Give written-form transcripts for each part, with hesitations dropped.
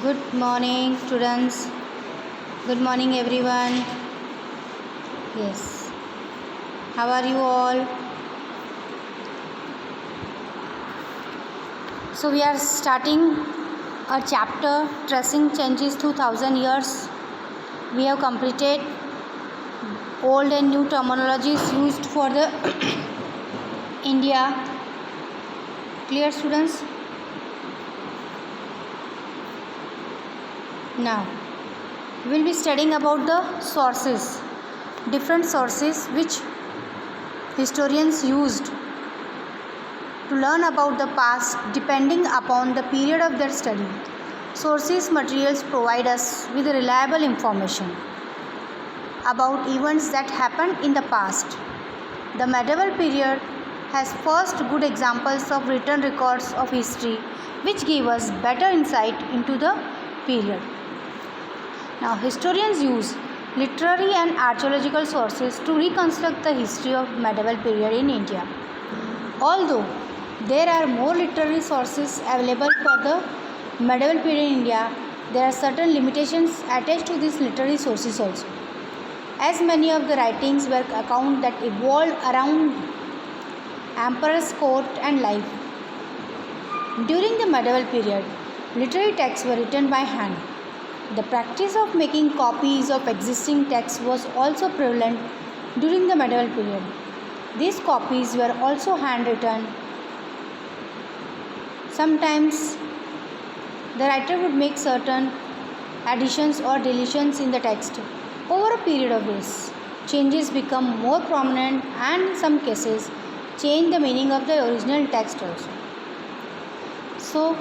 Good morning, students. Good morning, everyone. Yes. How are you all? So, we are starting a chapter tracing changes through 1000 years. We have completed old and new terminologies used for the India. Clear, students? Now, we will be studying about the sources, different sources which historians used to learn about the past depending upon the period of their study. Sources materials provide us with reliable information about events that happened in the past. The medieval period has first good examples of written records of history which give us better insight into the period. Now, historians use literary and archaeological sources to reconstruct the history of medieval period in India. Although there are more literary sources available for the medieval period in India, there are certain limitations attached to these literary sources also, as many of the writings were accounts that evolved around emperor's court and life. During the medieval period, literary texts were written by hand. The practice of making copies of existing texts was also prevalent during the medieval period. These copies were also handwritten. Sometimes the writer would make certain additions or deletions in the text. Over a period of days, changes become more prominent and in some cases change the meaning of the original text also. So,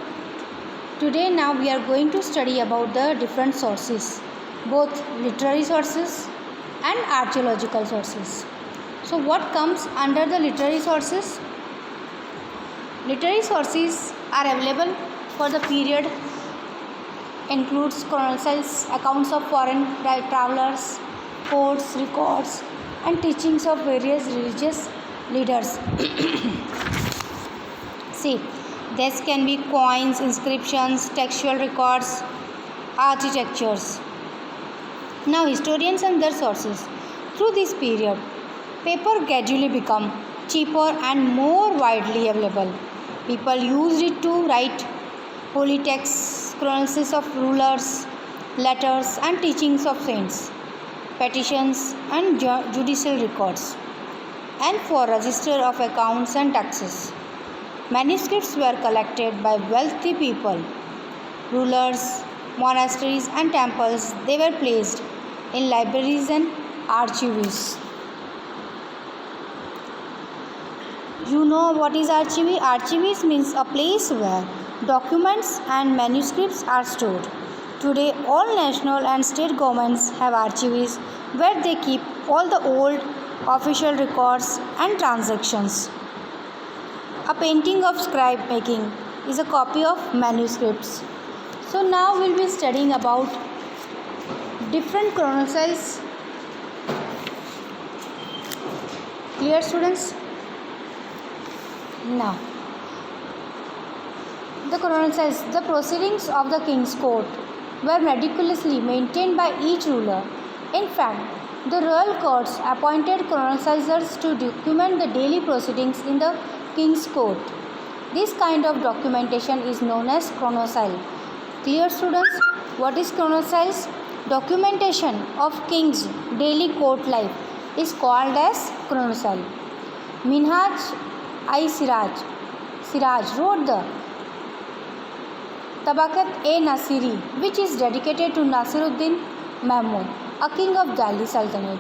today now we are going to study about the different sources, both literary sources and archaeological sources. So what comes under the literary sources? Literary sources are available for the period, includes chronicles, accounts of foreign travelers, courts, records and teachings of various religious leaders. See, this can be coins, inscriptions, textual records, architectures. Now, historians and their sources. Through this period, paper gradually became cheaper and more widely available. People used it to write holy texts, chronicles of rulers, letters and teachings of saints, petitions and judicial records, and for register of accounts and taxes. Manuscripts were collected by wealthy people, rulers, monasteries and temples. They were placed in libraries and archives. You know what is archive? Archives means a place where documents and manuscripts are stored. Today, all national and state governments have archives where they keep all the old official records and transactions. A painting of scribe making is a copy of manuscripts. So now we will be studying about different chronicles. Clear, students? Now, the chronicles, the proceedings of the king's court were meticulously maintained by each ruler. In fact, the royal courts appointed chroniclers to document the daily proceedings in the king's court. This kind of documentation is known as chronicles. Clear, students? What is chronicles? Documentation of king's daily court life is called as chronicle. Minhaj-i-Siraj wrote the Tabaqat-e-Nasiri, which is dedicated to Nasiruddin Mahmud, a king of Delhi Sultanate.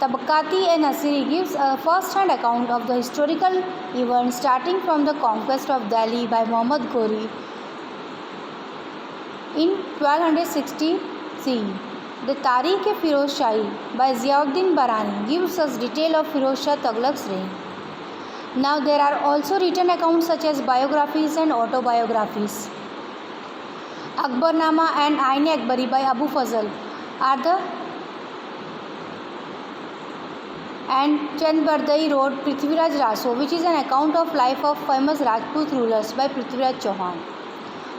Tabaqat-e-Nasiri gives a first-hand account of the historical events starting from the conquest of Delhi by Muhammad Ghori in 1260 CE. The Tarikh-e-Firoz Shahi by Ziauddin Barani gives us detail of Firoz Shah Tughlaq's reign. Now there are also written accounts such as biographies and autobiographies. Akbarnama and Ain-e-Akbari by Abu Fazl are the and Chand Bardai wrote Prithviraj Raso, which is an account of life of famous Rajput rulers by Prithviraj Chauhan.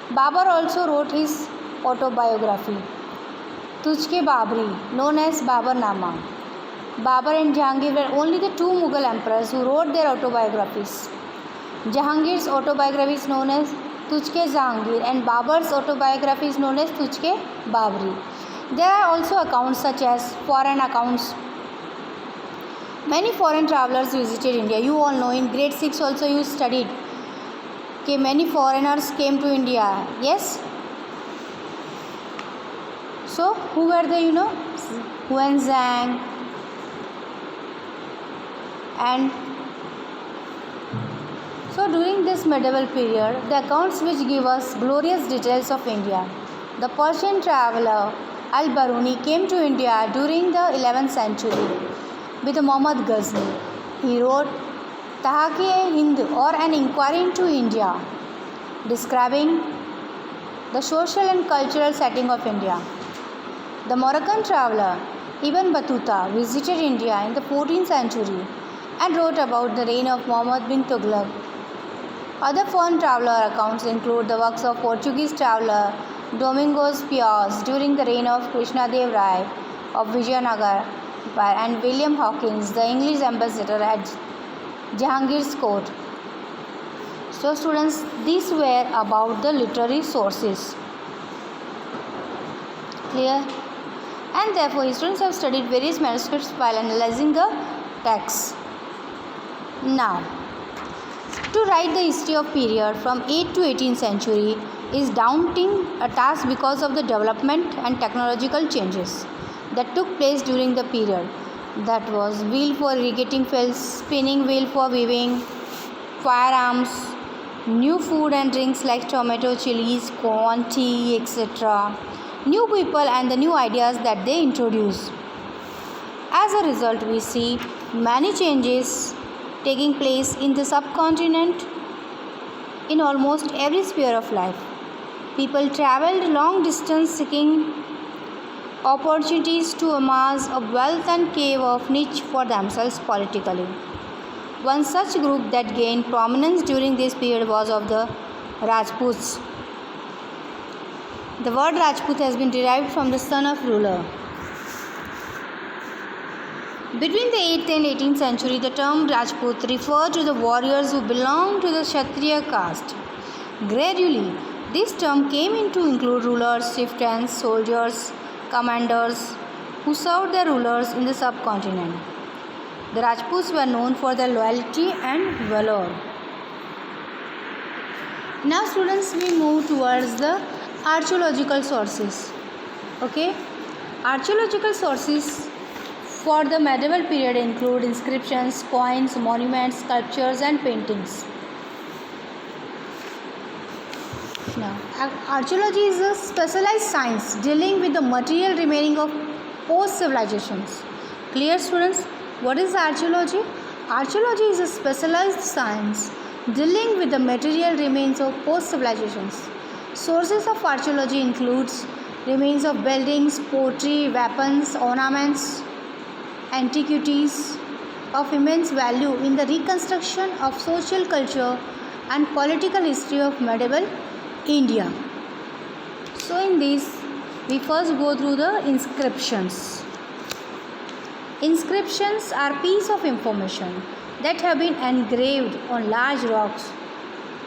Babur also wrote his autobiography, Tujhke Babri, known as Babarnama. Babur and Jahangir were only the two Mughal emperors who wrote their autobiographies. Jahangir's autobiography is known as Tujhke Jahangir and Babur's autobiography is known as Tujhke Babri. There are also accounts such as foreign accounts. Many foreign travelers visited India. You all know in grade 6 also you studied that many foreigners came to India. Yes? So who were they, Huanzhang and so during this medieval period, the accounts which give us glorious details of India. The Persian traveller Al-Biruni came to India during the 11th century with Muhammad Ghazni. He wrote Tahaki-e-Hind or an inquiry into India, describing the social and cultural setting of India. The Moroccan traveller Ibn Battuta visited India in the 14th century and wrote about the reign of Muhammad bin Tughlaq. Other foreign traveller accounts include the works of Portuguese traveller Domingos Pios during the reign of Krishnadev Rai of Vijayanagar and William Hawkins, the English ambassador at Jahangir's court. So students, these were about the literary sources. Clear? And therefore, students have studied various manuscripts while analyzing the texts. Now, to write the history of period from 8th to 18th century is daunting a task because of the development and technological changes that took place during the period. That was wheel for irrigating fields, spinning wheel for weaving, firearms, new food and drinks like tomato, chilies, corn, tea, etc. New people and the new ideas that they introduce. As a result, we see many changes taking place in the subcontinent in almost every sphere of life. People traveled long distance seeking opportunities to amass a wealth and cave of niche for themselves politically. One such group that gained prominence during this period was of the Rajputs. The word Rajput has been derived from the son of ruler. Between the 8th and 18th century, the term Rajput referred to the warriors who belonged to the Kshatriya caste. Gradually, this term came to include rulers, chieftains, soldiers, commanders who served their rulers in the subcontinent. The Rajputs were known for their loyalty and valor. Now students, we move towards the archaeological sources. Okay, archaeological sources for the medieval period include inscriptions, coins, monuments, sculptures and paintings. Now, archaeology is a specialized science dealing with the material remaining of post-civilizations. Clear students? What is archaeology? Archaeology is a specialized science dealing with the material remains of post-civilizations. Sources of archaeology includes remains of buildings, pottery, weapons, ornaments, antiquities of immense value in the reconstruction of social culture and political history of medieval India. So in this, we first go through the inscriptions. Inscriptions are pieces of information that have been engraved on large rocks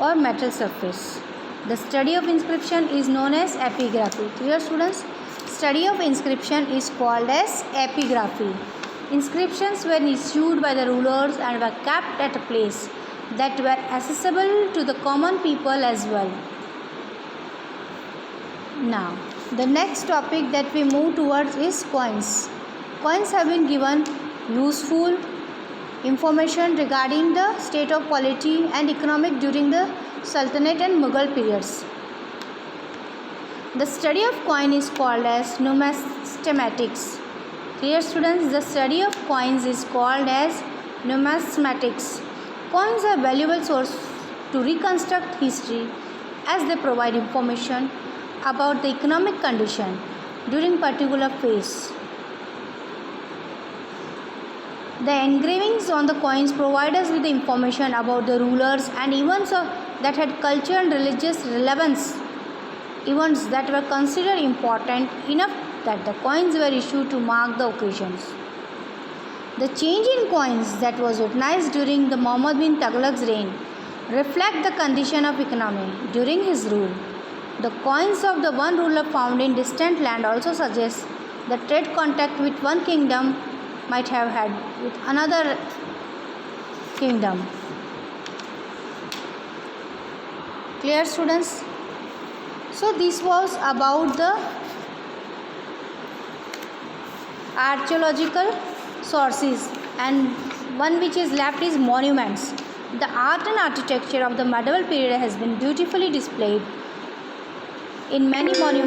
or metal surface. The study of inscription is known as epigraphy. Clear students? Study of inscription is called as epigraphy. Inscriptions were issued by the rulers and were kept at a place that were accessible to the common people as well. Now, the next topic that we move towards is coins. Coins have been given useful information regarding the state of polity and economic during the Sultanate and Mughal periods. The study of coin is called as numismatics. Clear students? The study of coins is called as numismatics. Coins are valuable source to reconstruct history as they provide information about the economic condition during particular phase. The engravings on the coins provide us with information about the rulers and events that had cultural and religious relevance events that were considered important enough that the coins were issued to mark the occasions. The change in coins that was witnessed during the Muhammad bin Tughlaq's reign reflect the condition of economy during his rule. The coins of the one ruler found in distant land also suggest the trade contact with one kingdom might have had with another kingdom. Clear, students? So this was about the archaeological sources, and one which is left is monuments. The art and architecture of the medieval period has been beautifully displayed in many monuments.